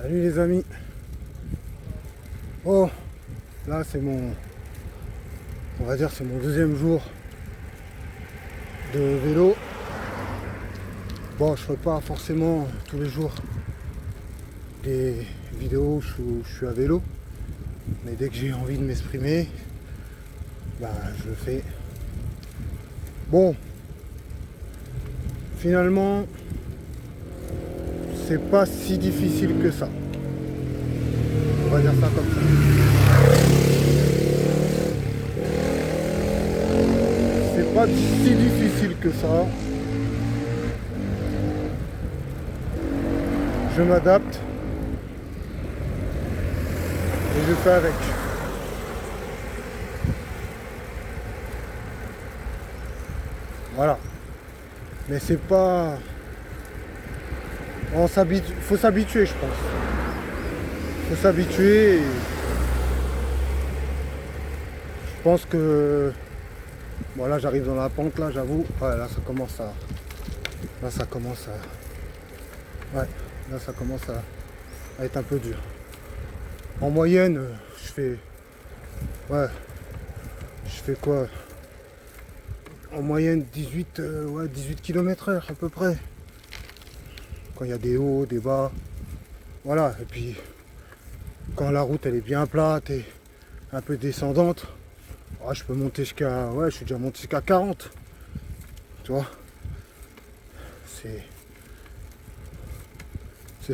Salut les amis. Oh, là c'est on va dire c'est mon deuxième jour de vélo. Bon, je ferai pas forcément tous les jours des vidéos où je suis à vélo, mais dès que j'ai envie de m'exprimer, bah je le fais. Bon, finalement, c'est pas si difficile que ça. On va dire ça comme ça. C'est pas si difficile que ça. Je m'adapte et je fais avec. Voilà. Mais c'est pas... faut s'habituer, je pense. Faut s'habituer. Je pense que... Bon, là, j'arrive dans la pente, là, j'avoue. Ouais, là, ça commence à... Là, ça commence à... Ouais, là, ça commence à être un peu dur. En moyenne, je fais... Ouais. Je fais quoi? En moyenne, 18 km/h, à peu près. Quand il y a des hauts, des bas. Voilà, et puis... Quand la route, elle est bien plate et un peu descendante, je peux monter jusqu'à... Ouais, je suis déjà monté jusqu'à 40. Tu vois, c'est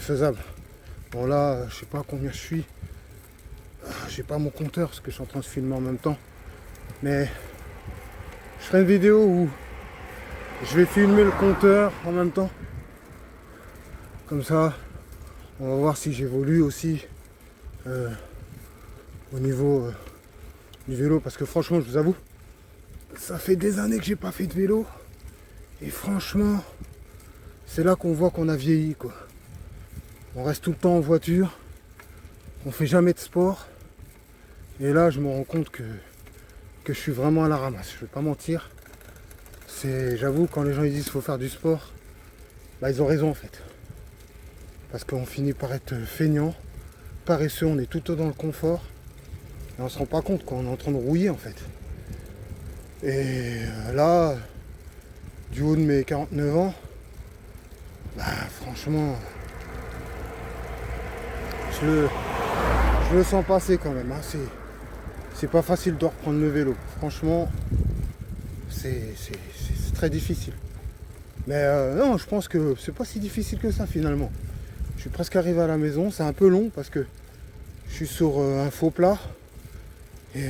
faisable. Bon là, je sais pas combien je suis. J'ai pas mon compteur parce que je suis en train de filmer en même temps. Mais je ferai une vidéo où je vais filmer le compteur en même temps. Comme ça, on va voir si j'évolue aussi au niveau du vélo. Parce que franchement, je vous avoue, ça fait des années que j'ai pas fait de vélo. Et franchement, c'est là qu'on voit qu'on a vieilli, quoi. On reste tout le temps en voiture, on fait jamais de sport. Et là, je me rends compte que je suis vraiment à la ramasse. Je vais pas mentir. J'avoue, quand les gens ils disent qu'il faut faire du sport, bah ils ont raison en fait. Parce qu'on finit par être feignant, paresseux, on est tout le temps dans le confort. Et on se rend pas compte qu'on est en train de rouiller en fait. Et là, du haut de mes 49 ans, bah franchement, je le sens passer quand même. Hein. C'est pas facile de reprendre le vélo. Franchement, c'est très difficile. Mais non, je pense que c'est pas si difficile que ça finalement. Je suis presque arrivé à la maison. C'est un peu long parce que je suis sur un faux plat. Et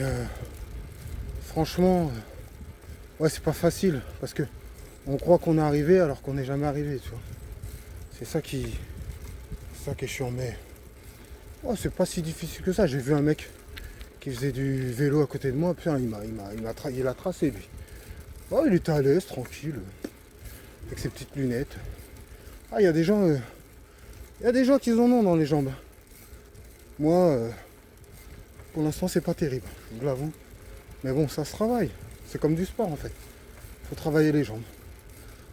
franchement, ouais, c'est pas facile parce que on croit qu'on est arrivé alors qu'on n'est jamais arrivé. Tu vois. C'est ça qui est chiant. Mais oh, c'est pas si difficile que ça. J'ai vu un mec qui faisait du vélo à côté de moi. Putain, il a tracé lui. Oh, il était à l'aise, tranquille, avec ses petites lunettes. Ah, il y a des gens qui en ont dans les jambes. Moi, pour l'instant, c'est pas terrible, je vous l'avoue. Mais bon, ça se travaille. C'est comme du sport en fait. Faut travailler les jambes.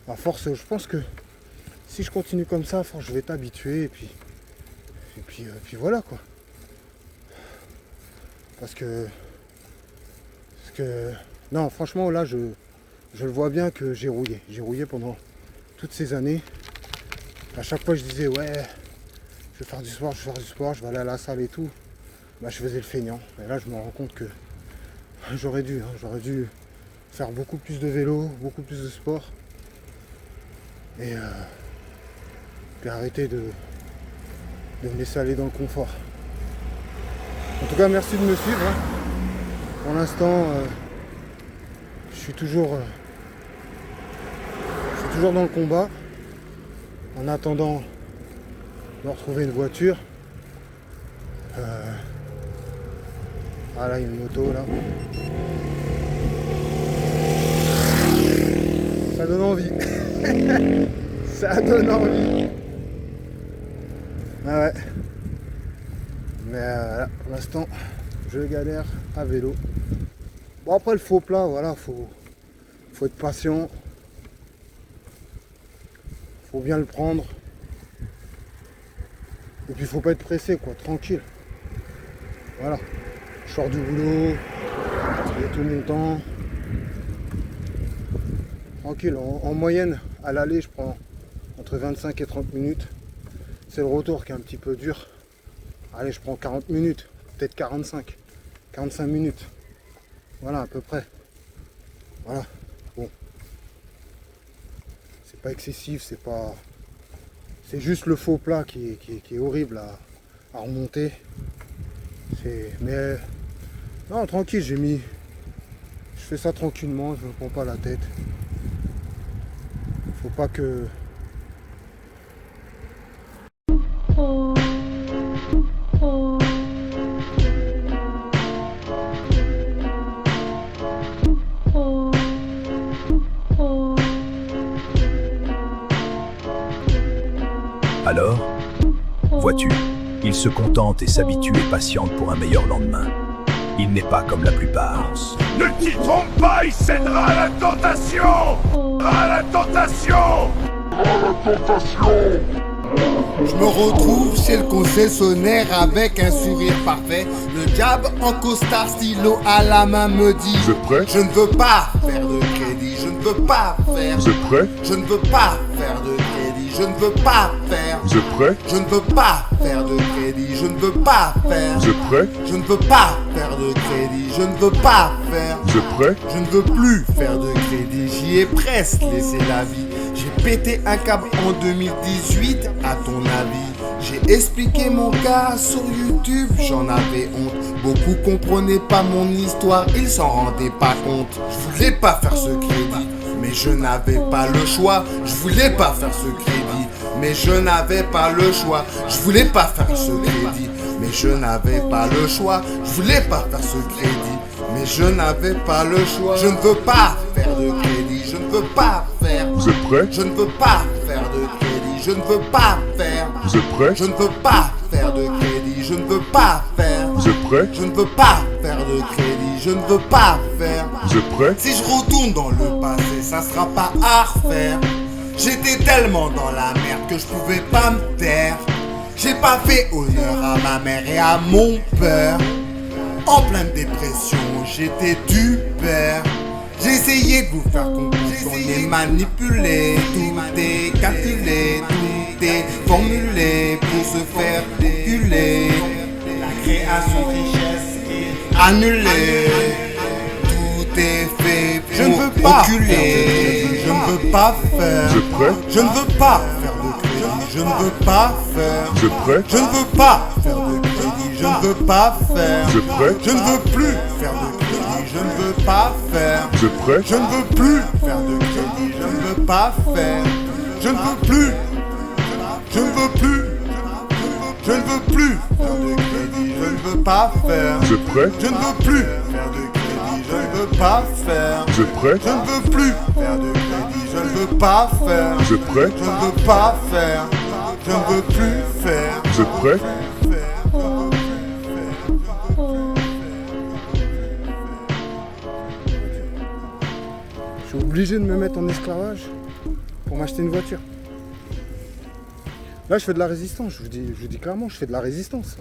À force, je pense que si je continue comme ça, à force, je vais t'habituer et puis voilà quoi. Parce que non, franchement, là, je le vois bien que j'ai rouillé. J'ai rouillé pendant toutes ces années. À chaque fois, je disais, ouais, je vais faire du sport, je vais aller à la salle et tout. Bah, je faisais le feignant. Et là, je me rends compte que j'aurais dû faire beaucoup plus de vélo, beaucoup plus de sport. Et puis arrêter de me laisser aller dans le confort. En tout cas, merci de me suivre. Hein. Pour l'instant, je suis toujours dans le combat. En attendant de retrouver une voiture. Ah là, il y a une moto là. Ça donne envie. Ça donne envie. Ah ouais. Mais là, pour l'instant, je galère à vélo. Bon, après le faux plat, voilà, faut être patient. Faut bien le prendre. Et puis il faut pas être pressé, quoi, tranquille. Voilà. Je sors du boulot, j'ai tout mon temps. Tranquille, en moyenne, à l'aller, je prends entre 25 et 30 minutes. C'est le retour qui est un petit peu dur. Allez, je prends 40 minutes, peut-être 45 minutes. Voilà, à peu près. Voilà, bon. C'est pas excessif, c'est pas... C'est juste le faux plat qui est horrible à remonter. Mais... Non, tranquille, Je fais ça tranquillement, je me prends pas la tête. Faut pas que... Alors, vois-tu, il se contente et s'habitue et patiente pour un meilleur lendemain. Il n'est pas comme la plupart. Ne t'y trompe pas, il cédera à la tentation! À la tentation! Je me retrouve chez le concessionnaire avec un sourire parfait. Le diable en costard, stylo à la main me dit: Vous êtes prêts? je ne veux pas faire de crédit, je ne veux pas faire. Vous êtes prêts? Je ne veux pas faire de crédit, je ne veux pas faire. Vous êtes prêts? Je ne veux pas faire de crédit, je ne veux pas faire. Vous êtes prêts? Je ne veux pas faire de crédit, je ne veux pas faire. Vous êtes prêts? Je ne veux plus faire de crédit, j'y ai presque laissé la vie. J'ai pété un câble en 2018, à ton avis. J'ai expliqué mon cas sur YouTube, j'en avais honte. Beaucoup comprenaient pas mon histoire, ils s'en rendaient pas compte. Je voulais pas faire ce crédit, mais je n'avais pas le choix. Je voulais pas faire ce crédit, mais je n'avais pas le choix. Je voulais pas faire ce crédit, mais je n'avais pas le choix. Je voulais pas faire ce crédit, mais je n'avais pas le choix. Je ne veux pas faire de crédit, je ne veux pas faire. Vous êtes prêts? Je ne veux pas faire de crédit, je ne veux pas faire. Vous êtes prêts? Je ne veux pas faire de crédit, je ne veux pas faire. Vous êtes prêts? Je ne veux pas faire de crédit, je ne veux pas faire. Vous êtes prêts? Si je retourne dans le passé, ça sera pas à refaire. J'étais tellement dans la merde que je pouvais pas me taire. J'ai pas fait honneur à ma mère et à mon père. En pleine dépression, j'étais du père. J'ai essayé de vous faire comprendre qu'on est manipulé. Tout est calculé, tout est formulé pour se faire reculer. La création de richesse est annulée. Tout est fait pour je ne veux pas reculer. Je ne veux pas faire. Vous êtes prêts? Je ne veux pas faire de crédit. Je ne veux pas faire. Vous êtes prêts? Je ne veux pas faire de crédit. Je ne veux pas faire. Vous êtes prêts? Je ne veux plus faire de crédit. Je ne veux pas faire. Vous êtes prêts? Je ne veux plus faire de crédit. Je ne veux pas faire. Je ne veux plus. Je ne veux plus. Je ne veux plus faire de crédit. Je ne veux pas faire. Vous êtes prêts? Je ne veux plus faire de crédit. Je ne veux pas faire. Vous êtes prêts? Je ne veux plus faire de crédit. Je ne veux pas faire. Vous êtes prêts? Je ne veux pas faire. Je ne veux plus faire. Vous êtes prêts? Je suis obligé de me mettre en esclavage pour m'acheter une voiture. Là, je fais de la résistance, je vous dis clairement, je fais de la résistance.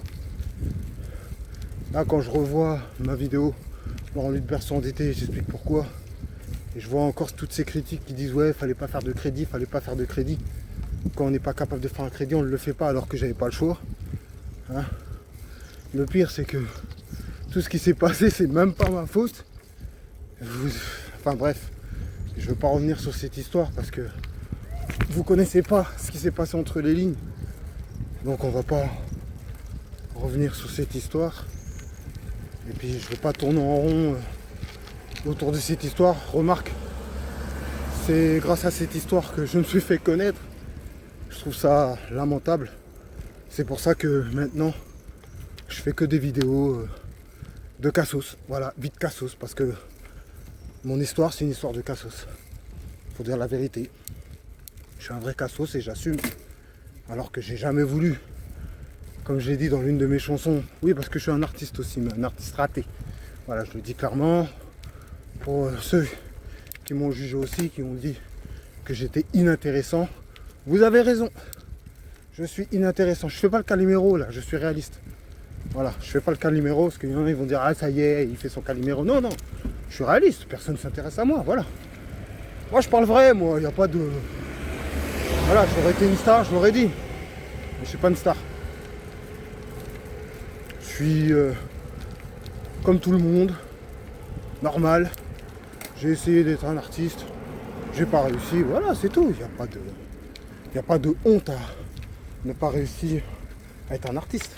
Là, quand je revois ma vidéo, Laurent Ludberson endetté, j'explique pourquoi. Et je vois encore toutes ces critiques qui disent ouais, fallait pas faire de crédit, fallait pas faire de crédit. Quand on n'est pas capable de faire un crédit, on ne le fait pas alors que j'avais pas le choix. Hein? Le pire, c'est que tout ce qui s'est passé, c'est même pas ma faute. Enfin bref, je veux pas revenir sur cette histoire parce que vous connaissez pas ce qui s'est passé entre les lignes. Donc on va pas revenir sur cette histoire. Et puis je veux pas tourner en rond autour de cette histoire. Remarque, c'est grâce à cette histoire que je me suis fait connaître. Je trouve ça lamentable. C'est pour ça que maintenant je fais que des vidéos de cassos. Voilà, vite cassos, parce que mon histoire c'est une histoire de cassos. Faut dire la vérité. Je suis un vrai cassos et j'assume. Alors que j'ai jamais voulu. Comme je l'ai dit dans l'une de mes chansons. Oui, parce que je suis un artiste aussi, mais un artiste raté. Voilà, je le dis clairement. Pour ceux qui m'ont jugé aussi, qui ont dit que j'étais inintéressant. Vous avez raison. Je suis inintéressant. Je fais pas le Calimero là, je suis réaliste. Voilà, je fais pas le Calimero parce qu'il y en a ils vont dire ah ça y est, il fait son Calimero. Non, non, je suis réaliste, personne ne s'intéresse à moi, voilà. Moi je parle vrai, moi, il n'y a pas de. Voilà, j'aurais été une star, je l'aurais dit. Mais je suis pas une star. Je suis comme tout le monde, normal. J'ai essayé d'être un artiste, j'ai pas réussi, voilà, c'est tout. Il n'y a pas de honte à ne pas réussir à être un artiste.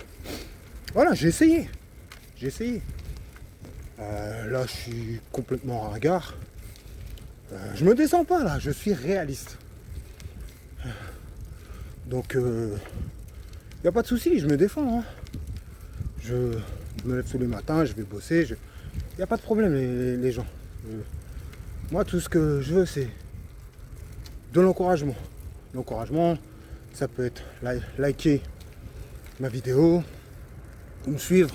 Voilà, j'ai essayé. J'ai essayé. Là, je suis complètement ringard. Je me descends pas là, je suis réaliste. Donc, il n'y a pas de souci, je me défends. Hein. Je me lève tous les matins, je vais bosser. Il n'y a pas de problème, les gens. Moi, tout ce que je veux, c'est de l'encouragement. L'encouragement, ça peut être liker ma vidéo, me suivre.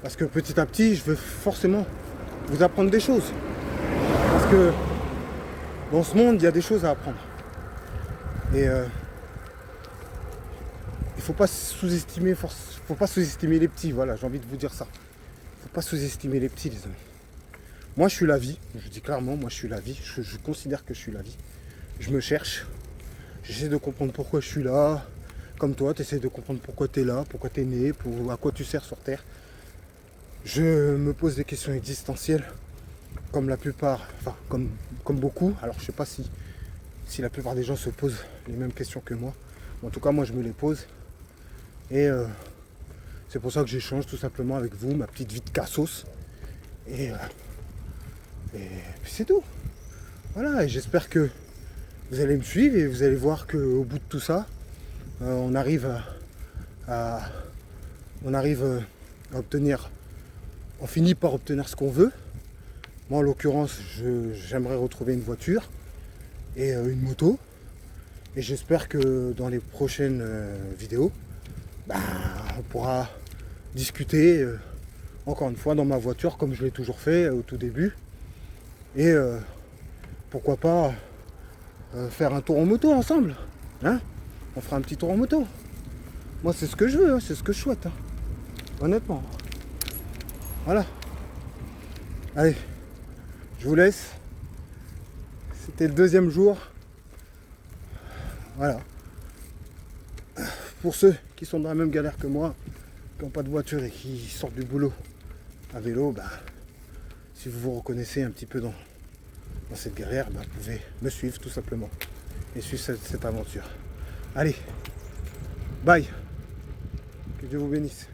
Parce que petit à petit, je veux forcément vous apprendre des choses. Parce que dans ce monde, il y a des choses à apprendre. Et il faut pas sous-estimer les petits, voilà, j'ai envie de vous dire ça. Il faut pas sous-estimer les petits, les amis. Moi, je suis la vie, je dis clairement, moi, je suis la vie. Je considère que je suis la vie. Je me cherche. J'essaie de comprendre pourquoi je suis là. Comme toi, tu essaies de comprendre pourquoi tu es là, pourquoi tu es né, à quoi tu sers sur Terre. Je me pose des questions existentielles, comme la plupart, enfin, comme beaucoup. Alors, je sais pas si la plupart des gens se posent les mêmes questions que moi. En tout cas, moi, je me les pose. Et c'est pour ça que j'échange tout simplement avec vous, ma petite vie de cassos. Et puis c'est tout. Voilà, et j'espère que vous allez me suivre et vous allez voir qu'au bout de tout ça, on arrive à obtenir, on finit par obtenir ce qu'on veut. Moi, en l'occurrence, j'aimerais retrouver une voiture et une moto. Et j'espère que dans les prochaines vidéos, on pourra discuter encore une fois dans ma voiture comme je l'ai toujours fait au tout début. Et pourquoi pas faire un tour en moto ensemble. Hein, on fera un petit tour en moto. Moi c'est ce que je veux, hein, c'est ce que je souhaite. Hein. Honnêtement. Voilà. Allez, je vous laisse. C'était le 2e jour. Voilà. Pour ceux qui sont dans la même galère que moi, qui n'ont pas de voiture et qui sortent du boulot à vélo, si vous vous reconnaissez un petit peu dans cette galère, vous pouvez me suivre tout simplement et suivre cette aventure. Allez, bye. Que Dieu vous bénisse.